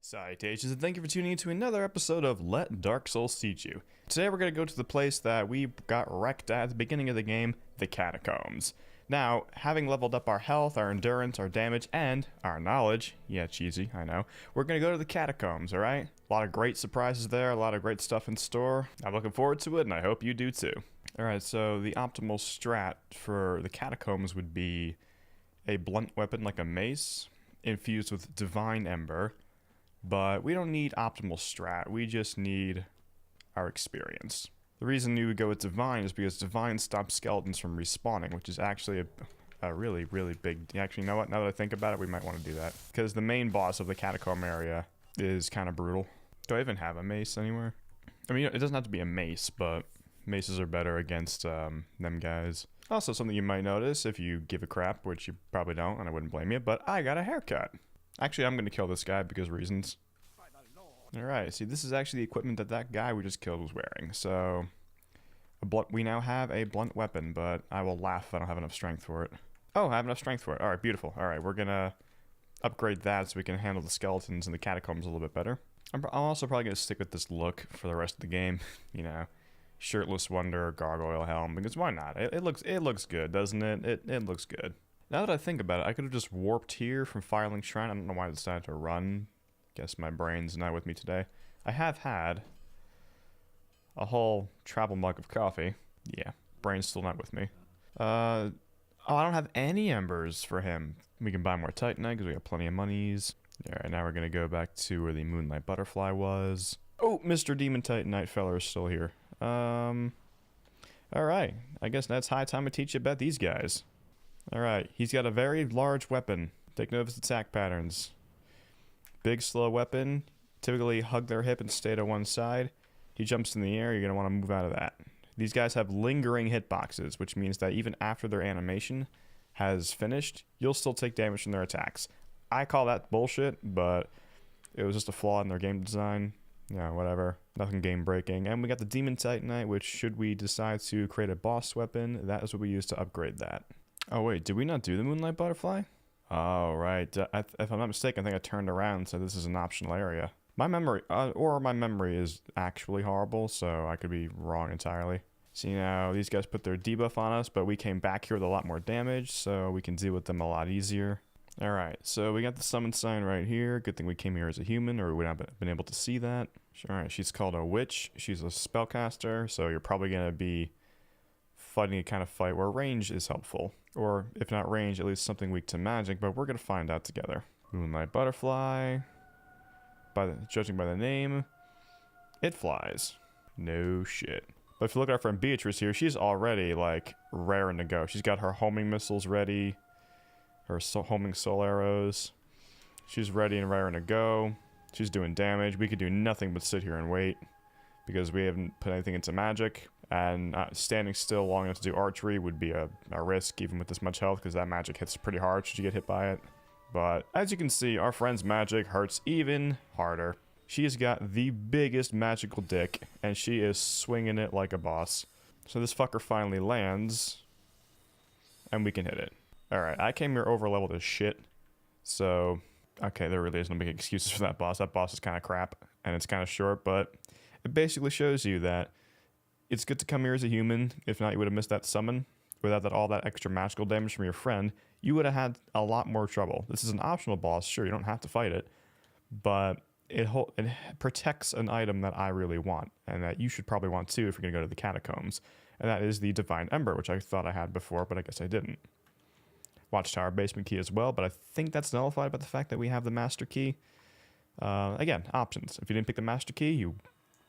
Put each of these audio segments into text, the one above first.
Salutations and thank you for tuning in to another episode of Let Dark Souls Teach You. Today we're going to go to the place that we got wrecked at the beginning of the game, the Catacombs. Now, having leveled up our health, our endurance, our damage, and our knowledge, yeah, cheesy, I know, we're going to go to the Catacombs, alright? A lot of great surprises there, a lot of great stuff in store. I'm looking forward to it, and I hope you do too. Alright, so the optimal strat for the Catacombs would be a blunt weapon like a mace, infused with Divine Ember. But we don't need optimal strat, we just need our experience. The reason you would go with Divine is because Divine stops skeletons from respawning, which is actually a really, really big... Actually, you know what? Now that I think about it, we might want to do that. Because the main boss of the Catacomb area is kind of brutal. Do I even have a mace anywhere? I mean, it doesn't have to be a mace, but maces are better against them guys. Also, something you might notice if you give a crap, which you probably don't, and I wouldn't blame you, but I got a haircut. Actually, I'm going to kill this guy because reasons. Alright, see, this is actually the equipment that guy we just killed was wearing. So, we now have a blunt weapon, but I will laugh if I don't have enough strength for it. Oh, I have enough strength for it. Alright, beautiful. Alright, we're going to upgrade that so we can handle the skeletons in the catacombs a little bit better. I'm also probably going to stick with this look for the rest of the game. You know, shirtless wonder, gargoyle helm, because why not? It looks good, doesn't it? It looks good. Now that I think about it, I could have just warped here from Firelink Shrine. I don't know why I decided to run. Guess my brain's not with me today. I have had a whole travel mug of coffee. Yeah, brain's still not with me. Oh, I don't have any embers for him. We can buy more Titanite because we have plenty of monies. Alright, now we're going to go back to where the Moonlight Butterfly was. Oh, Mr. Demon Titanite fella is still here. Alright, I guess that's high time to teach you about these guys. Alright, he's got a very large weapon. Take note of his attack patterns. Big, slow weapon. Typically hug their hip and stay to one side. He jumps in the air, you're going to want to move out of that. These guys have lingering hitboxes, which means that even after their animation has finished, you'll still take damage from their attacks. I call that bullshit, but it was just a flaw in their game design. Yeah, whatever. Nothing game breaking. And we got the Demon Titanite, which should we decide to create a boss weapon, that is what we use to upgrade that. Oh wait, did we not do the Moonlight Butterfly? Oh right, if I'm not mistaken, I think I turned around and said this is an optional area. My memory, or my memory is actually horrible, so I could be wrong entirely. See now, these guys put their debuff on us, but we came back here with a lot more damage, so we can deal with them a lot easier. Alright, so we got the summon sign right here. Good thing we came here as a human, or we would not have been able to see that. Alright, she's called a witch. She's a spellcaster, so you're probably going to be fighting a kind of fight where range is helpful. Or, if not range, at least something weak to magic, but we're going to find out together. Moonlight Butterfly. Judging by the name, it flies. No shit. But if you look at our friend Beatrice here, she's already, like, raring to go. She's got her homing missiles ready. Her homing soul arrows. She's ready and raring to go. She's doing damage. We could do nothing but sit here and wait. Because we haven't put anything into magic. And standing still long enough to do archery would be a risk, even with this much health, because that magic hits pretty hard should you get hit by it. But as you can see, our friend's magic hurts even harder. She has got the biggest magical dick, and she is swinging it like a boss. So this fucker finally lands, and we can hit it. Alright, I came here over leveled as shit, so okay, there really is no big excuses for that boss. That boss is kind of crap, and it's kind of short, but it basically shows you that it's good to come here as a human. If not, you would have missed that summon. Without all that extra magical damage from your friend, you would have had a lot more trouble. This is an optional boss, sure, you don't have to fight it, but it protects an item that I really want, and that you should probably want too if you're going to go to the Catacombs, and that is the Divine Ember, which I thought I had before, but I guess I didn't. Watchtower basement key as well, but I think that's nullified by the fact that we have the Master Key. Again, options. If you didn't pick the Master Key, you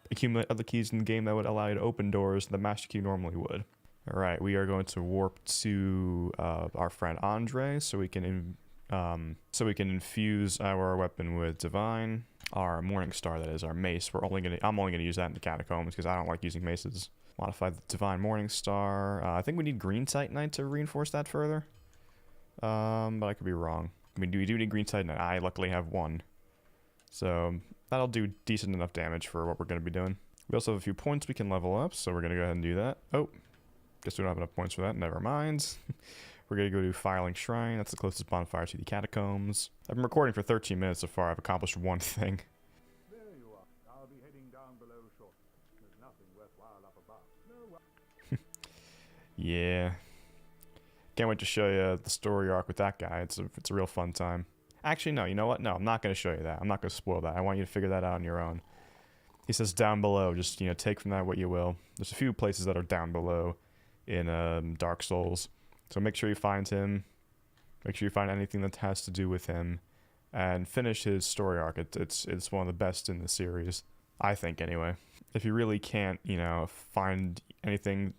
accumulate other keys in the game that would allow you to open doors the Master Key normally would. Alright, we are going to warp to our friend Andre so we can infuse our weapon with Divine. Our Morning Star, that is, our mace. I'm only gonna use that in the Catacombs because I don't like using maces. Modify the Divine Morning Star. I think we need Green Titanite to reinforce that further. But I could be wrong. I mean, we do need Green Titanite. I luckily have one. So that'll do decent enough damage for what we're going to be doing. We also have a few points we can level up, so we're going to go ahead and do that. Oh, guess we don't have enough points for that. Never mind. We're going to go to Fireling Shrine. That's the closest bonfire to the Catacombs. I've been recording for 13 minutes so far. I've accomplished one thing. There you are. I'll be heading down below shortly. There's nothing worthwhile up above. No. Yeah. Can't wait to show you the story arc with that guy. It's a real fun time. Actually, no, you know what? No, I'm not going to show you that. I'm not going to spoil that. I want you to figure that out on your own. He says down below. Just, take from that what you will. There's a few places that are down below in Dark Souls. So make sure you find him. Make sure you find anything that has to do with him. And finish his story arc. It's one of the best in the series. I think, anyway. If you really can't, find anything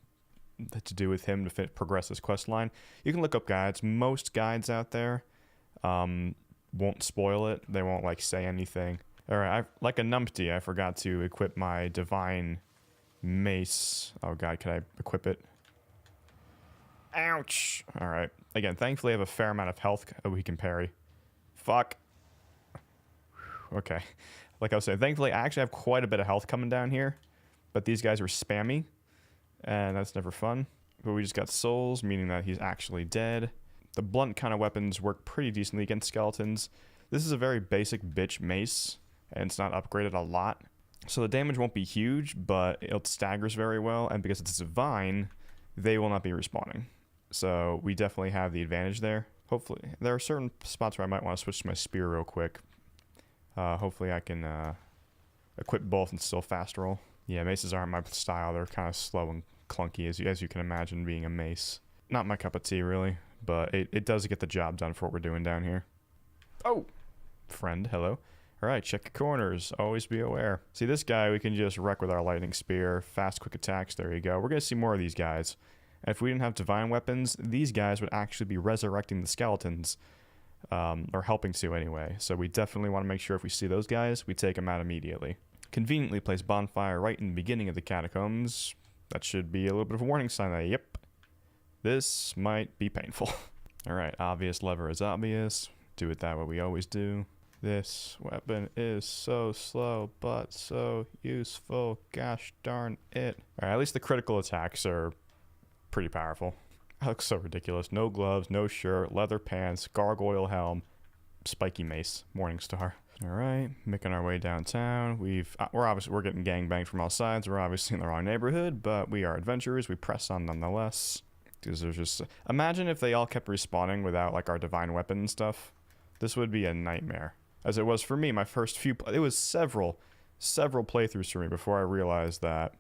to do with him to progress his quest line, you can look up guides. Most guides out there won't spoil it. They won't say anything. All right, like a numpty, I forgot to equip my divine mace. Oh god, can I equip it? Ouch! All right, again, thankfully I have a fair amount of health we can parry. Fuck. Okay, like I was saying, thankfully I actually have quite a bit of health coming down here, but these guys are spammy. And that's never fun. But we just got souls, meaning that he's actually dead. The blunt kind of weapons work pretty decently against skeletons. This is a very basic bitch mace, and it's not upgraded a lot. So the damage won't be huge, but it staggers very well, and because it's divine, they will not be respawning. So we definitely have the advantage there. Hopefully. There are certain spots where I might want to switch to my spear real quick. Hopefully I can equip both and still fast roll. Yeah, maces aren't my style. They're kind of slow and clunky, as you can imagine, being a mace. Not my cup of tea, really, but it does get the job done for what we're doing down here. Oh! Friend, hello. Alright, check your corners. Always be aware. See, this guy we can just wreck with our lightning spear. Fast, quick attacks. There you go. We're going to see more of these guys. And if we didn't have divine weapons, these guys would actually be resurrecting the skeletons. Or helping to, anyway. So we definitely want to make sure if we see those guys, we take them out immediately. Conveniently placed bonfire right in the beginning of the catacombs. That should be a little bit of a warning sign that, yep, this might be painful. Alright, obvious lever is obvious. Do it that way we always do. This weapon is so slow, but so useful. Gosh darn it. Alright, at least the critical attacks are pretty powerful. That looks so ridiculous. No gloves, no shirt, leather pants, gargoyle helm, spiky mace, Morningstar. All right, making our way downtown. We're getting gangbanged from all sides. We're obviously in the wrong neighborhood, but we are adventurers. We press on nonetheless. Because there's just imagine if they all kept respawning without our divine weapon and stuff. This would be a nightmare, as it was for me. My first few, it was several playthroughs for me before I realized that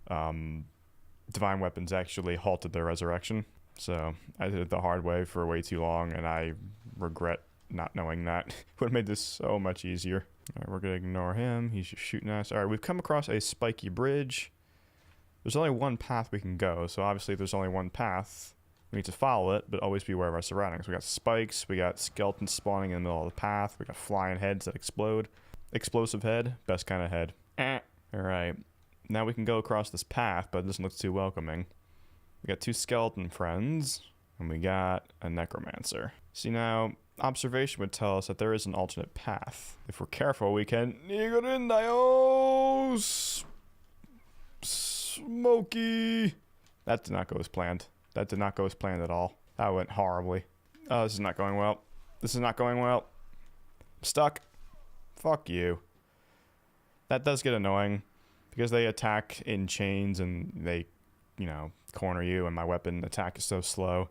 divine weapons actually halted their resurrection. So I did it the hard way for way too long, and I regret not knowing that. Would have made this so much easier. Alright, we're gonna ignore him. He's just shooting us. Alright, we've come across a spiky bridge. There's only one path we can go, so obviously if there's only one path, we need to follow it, but always be aware of our surroundings. We got spikes, we got skeletons spawning in the middle of the path, we got flying heads that explode. Explosive head, best kind of head. Alright, now we can go across this path, but it doesn't look too welcoming. We got two skeleton friends, and we got a necromancer. See, now observation would tell us that there is an alternate path. If we're careful, we can Smoky. That did not go as planned. That did not go as planned at all. That went horribly. Oh, this is not going well. This is not going well. I'm stuck. Fuck you. That does get annoying because they attack in chains and they, corner you, and my weapon attack is so slow.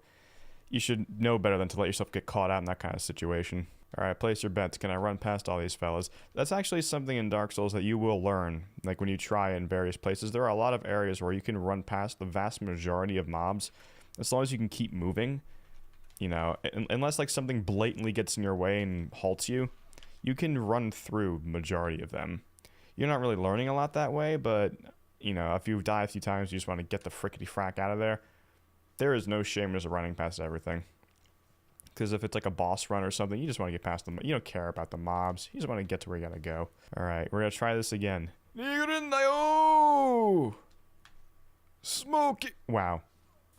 You should know better than to let yourself get caught out in that kind of situation. Alright, place your bets. Can I run past all these fellas? That's actually something in Dark Souls that you will learn. When you try in various places, there are a lot of areas where you can run past the vast majority of mobs. As long as you can keep moving, unless something blatantly gets in your way and halts you, you can run through majority of them. You're not really learning a lot that way, but, if you die a few times, you just want to get the frickety-frack out of there. There is no shame in just running past everything. Because if it's a boss run or something, you just want to get past them. You don't care about the mobs. You just want to get to where you gotta go. Alright, we're gonna try this again. Smoky! Wow.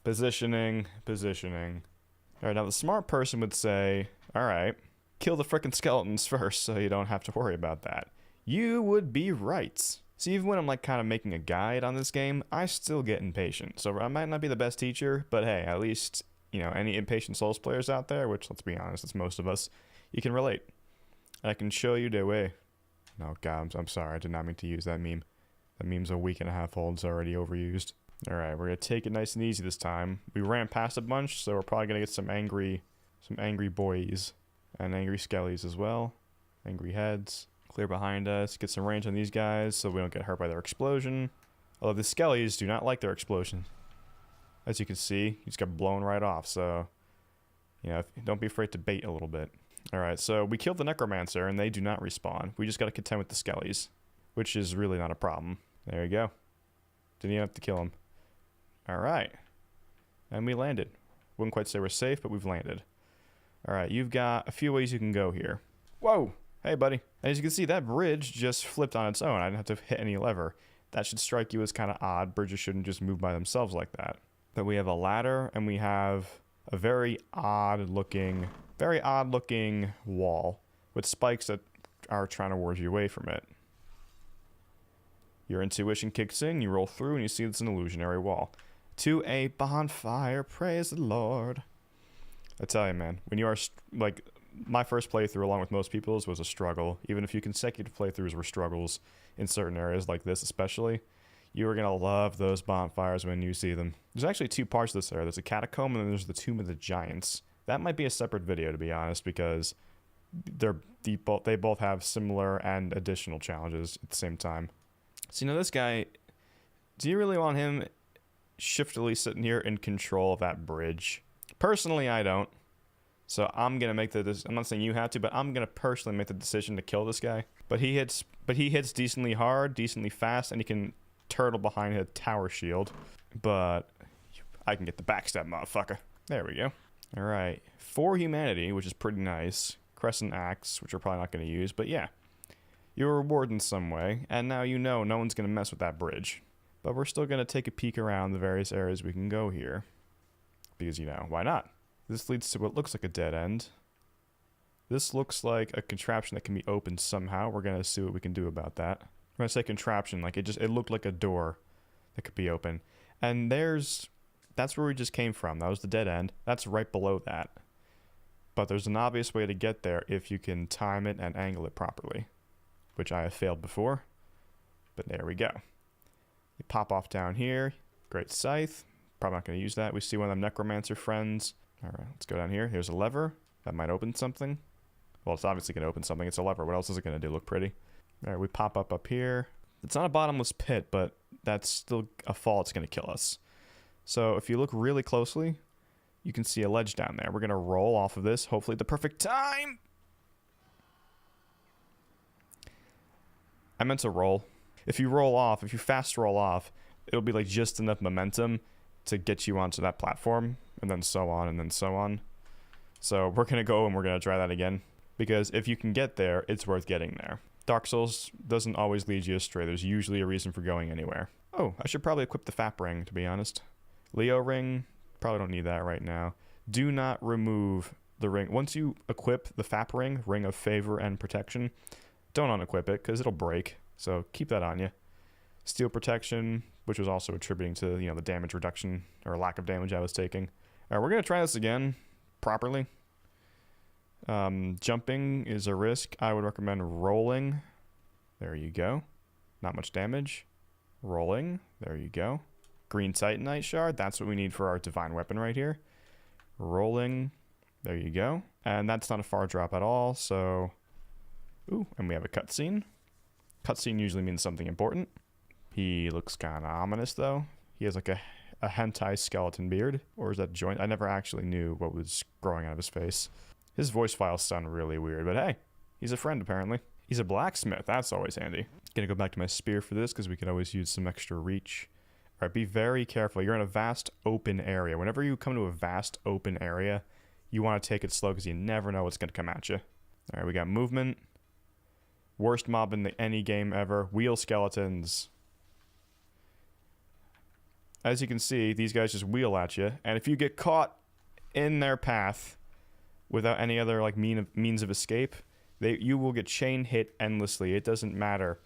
Positioning. Alright, now the smart person would say, alright, kill the frickin' skeletons first so you don't have to worry about that. You would be right. See, even when I'm kind of making a guide on this game, I still get impatient. So I might not be the best teacher, but hey, at least any impatient Souls players out there, which, let's be honest, it's most of us, you can relate. I can show you the way. No, God, I'm sorry. I did not mean to use that meme. That meme's a week and a half old. It's already overused. All right, we're going to take it nice and easy this time. We ran past a bunch, so we're probably going to get some angry boys and angry skellies as well. Angry heads. Clear behind us. Get some range on these guys so we don't get hurt by their explosion. Although the skellies do not like their explosion. As you can see, he just got blown right off, so don't be afraid to bait a little bit. Alright, so we killed the necromancer and they do not respawn. We just gotta contend with the skellies, which is really not a problem. There you go. Didn't even have to kill him. Alright. And we landed. Wouldn't quite say we're safe, but we've landed. Alright, you've got a few ways you can go here. Whoa! Hey, buddy. As you can see, that bridge just flipped on its own. I didn't have to hit any lever. That should strike you as kind of odd. Bridges shouldn't just move by themselves like that. But we have a ladder, and we have a very odd-looking wall with spikes that are trying to ward you away from it. Your intuition kicks in, you roll through, and you see it's an illusionary wall. To a bonfire, praise the Lord. I tell you, man, when you are, my first playthrough, along with most people's, was a struggle. Even a few consecutive playthroughs were struggles in certain areas like this especially. You are going to love those bonfires when you see them. There's actually two parts to this area. There's a catacomb and then there's the Tomb of the Giants. That might be a separate video, to be honest, because they both have similar and additional challenges at the same time. So, this guy, do you really want him shiftily sitting here in control of that bridge? Personally, I don't. So I'm going to make I'm not saying you have to, but I'm going to personally make the decision to kill this guy. But he hits decently hard, decently fast, and he can turtle behind a tower shield. But I can get the backstab, motherfucker. There we go. All right. For humanity, which is pretty nice. Crescent axe, which we're probably not going to use. But yeah, you're rewarded in some way. And now no one's going to mess with that bridge. But we're still going to take a peek around the various areas we can go here. Because, why not? This leads to what looks like a dead end. This looks like a contraption that can be opened somehow. We're going to see what we can do about that. When I say contraption, it looked like a door that could be open. And that's where we just came from. That was the dead end. That's right below that. But there's an obvious way to get there if you can time it and angle it properly, which I have failed before. But there we go. You pop off down here. Great scythe. Probably not going to use that. We see one of them necromancer friends. All right, let's go down here. Here's a lever. That might open something. Well, it's obviously going to open something. It's a lever. What else is it going to do? Look pretty. All right, we pop up here. It's not a bottomless pit, but that's still a fall. It's going to kill us. So if you look really closely, you can see a ledge down there. We're going to roll off of this. Hopefully at the perfect time. I meant to roll. If you fast roll off, it'll be like just enough momentum to get you onto that platform, and then so on, and then so on. So we're going to go and we're going to try that again, because if you can get there, it's worth getting there. Dark Souls doesn't always lead you astray. There's usually a reason for going anywhere. Oh, I should probably equip the FAP ring, to be honest. Leo ring, probably don't need that right now. Do not remove the ring. Once you equip the FAP ring, Ring of Favor and Protection, don't unequip it, because it'll break. So keep that on you. Steel protection, which was also attributing to, the damage reduction or lack of damage I was taking. All right, we're going to try this again properly. Jumping is a risk. I would recommend rolling. There you go. Not much damage. Rolling. There you go. Green Titanite shard. That's what we need for our divine weapon right here. Rolling. There you go. And that's not a far drop at all, so... Ooh, and we have a cutscene. Cutscene usually means something important. He looks kind of ominous, though. He has like a hentai skeleton beard. Or is that joint? I never actually knew what was growing out of his face. His voice files sound really weird, but hey, he's a friend apparently. He's a blacksmith. That's always handy. Gonna go back to my spear for this because we could always use some extra reach. All right, be very careful. You're in a vast open area. Whenever you come to a vast open area, you want to take it slow because you never know what's going to come at you. All right, we got movement. Worst mob in any game ever. Wheel skeletons. As you can see, these guys just wheel at you, and if you get caught in their path without any other means of escape, you will get chain hit endlessly. It doesn't matter.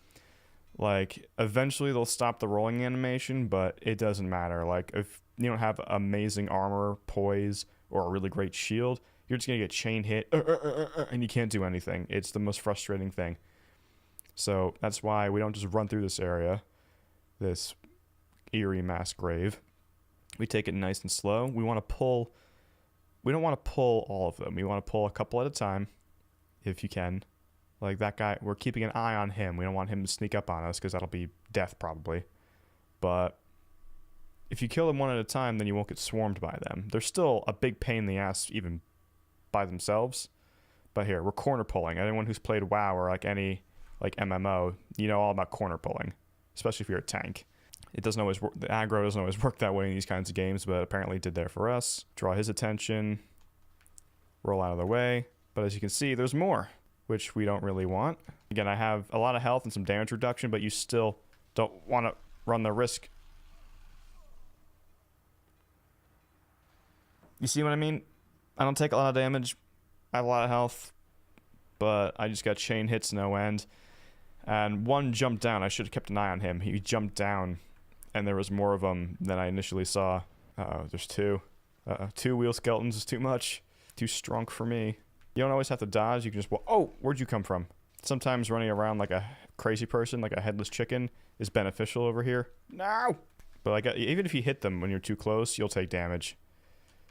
Eventually they'll stop the rolling animation, but it doesn't matter. If you don't have amazing armor, poise, or a really great shield, you're just going to get chain hit and you can't do anything. It's the most frustrating thing. So that's why we don't just run through this area, this eerie mass grave. We take it nice and slow. We don't want to pull all of them. We want to pull a couple at a time if you can. Like that guy, we're keeping an eye on him. We don't want him to sneak up on us because that'll be death probably. But if you kill them one at a time, then you won't get swarmed by them. They're still a big pain in the ass even by themselves. But here, we're corner pulling. Anyone who's played WoW or like any like MMO, you know all about corner pulling, especially if you're a tank. It doesn't always work. The aggro doesn't always work that way in these kinds of games, but apparently it did there for us. Draw his attention, roll out of the way. But as you can see, there's more, which we don't really want. Again, I have a lot of health and some damage reduction, but you still don't want to run the risk. You see what I mean? I don't take a lot of damage. I have a lot of health, but I just got chain hits no end. And one jumped down. I should have kept an eye on him. He jumped down, and there was more of them than I initially saw. Uh-oh, there's two. Two wheel skeletons is too much. Too strong for me. You don't always have to dodge. You can just... Oh, where'd you come from? Sometimes running around like a crazy person, like a headless chicken, is beneficial over here. No! But like, even if you hit them when you're too close, you'll take damage.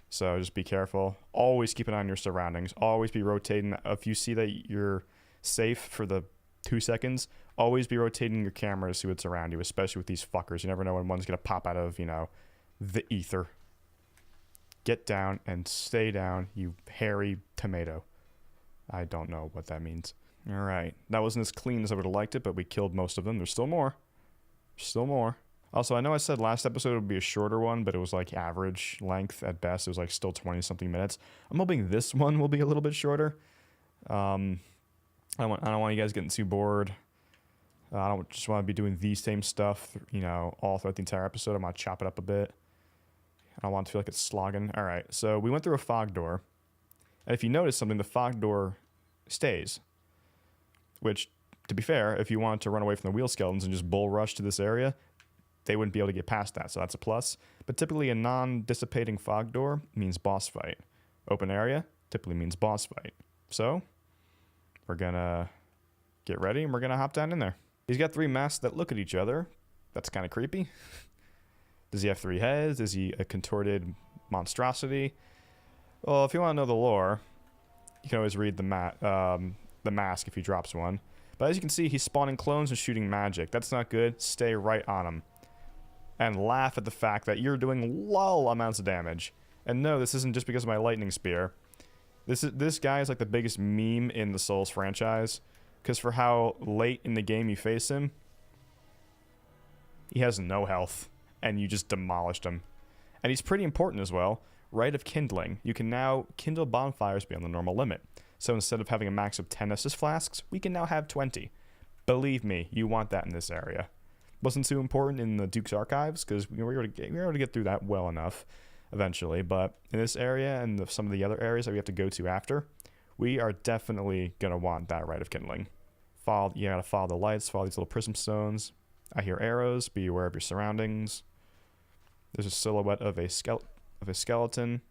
So just be careful. Always keep an eye on your surroundings. Always be rotating. If you see that you're safe for the 2 seconds, always be rotating your camera to see what's around you, especially with these fuckers. You never know when one's going to pop out of, you know, the ether. Get down and stay down, you hairy tomato. I don't know what that means. All right. That wasn't as clean as I would have liked it, but we killed most of them. There's still more. Still more. Also, I know I said last episode would be a shorter one, but it was like average length at best. It was like still 20-something minutes. I'm hoping this one will be a little bit shorter. I don't want you guys getting too bored. I don't just want to be doing the same stuff, you know, all throughout the entire episode. I'm going to chop it up a bit. I don't want it to feel like it's slogging. All right, so we went through a fog door. And if you notice something, the fog door stays. Which, to be fair, if you wanted to run away from the wheel skeletons and just bull rush to this area, they wouldn't be able to get past that, so that's a plus. But typically a non-dissipating fog door means boss fight. Open area typically means boss fight. So, we're gonna get ready and we're gonna hop down in there. He's got 3 masks that look at each other. That's kind of creepy. Does he have 3 heads? Is he a contorted monstrosity? Well, if you want to know the lore, you can always read the mask if he drops one. But as you can see, he's spawning clones and shooting magic. That's not good. Stay right on him. And laugh at the fact that you're doing low amounts of damage. And no, this isn't just because of my lightning spear. This guy is like the biggest meme in the Souls franchise. Because for how late in the game you face him, he has no health. And you just demolished him. And he's pretty important as well. Rite of Kindling. You can now kindle bonfires beyond the normal limit. So instead of having a max of 10 Estus flasks, we can now have 20. Believe me, you want that in this area. Wasn't too important in the Duke's Archives, because we were able to get through that well enough eventually. But in this area and some of the other areas that we have to go to after, we are definitely going to want that Rite of Kindling. You got to follow the lights, follow these little prism stones. I hear arrows. Be aware of your surroundings. There's a silhouette of a skeleton.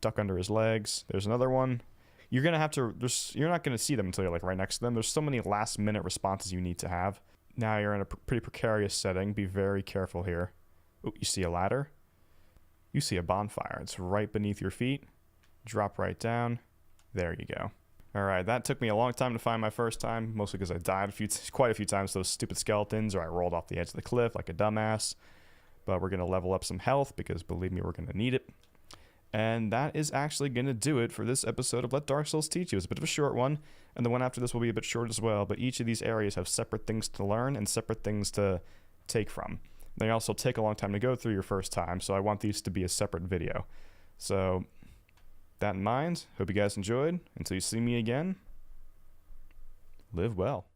Duck under his legs. There's another one. You're gonna have to. You're not gonna see them until you're like right next to them. There's so many last-minute responses you need to have. Now you're in a pretty precarious setting. Be very careful here. Oh, you see a ladder? You see a bonfire. It's right beneath your feet. Drop right down. There you go. All right, that took me a long time to find my first time, mostly because I died quite a few times to those stupid skeletons, or I rolled off the edge of the cliff like a dumbass. But we're gonna level up some health because believe me, we're gonna need it. And that is actually going to do it for this episode of Let Dark Souls Teach You. It's a bit of a short one, and the one after this will be a bit short as well, but each of these areas have separate things to learn and separate things to take from. They also take a long time to go through your first time, so I want these to be a separate video. So, that in mind, hope you guys enjoyed. Until you see me again, live well.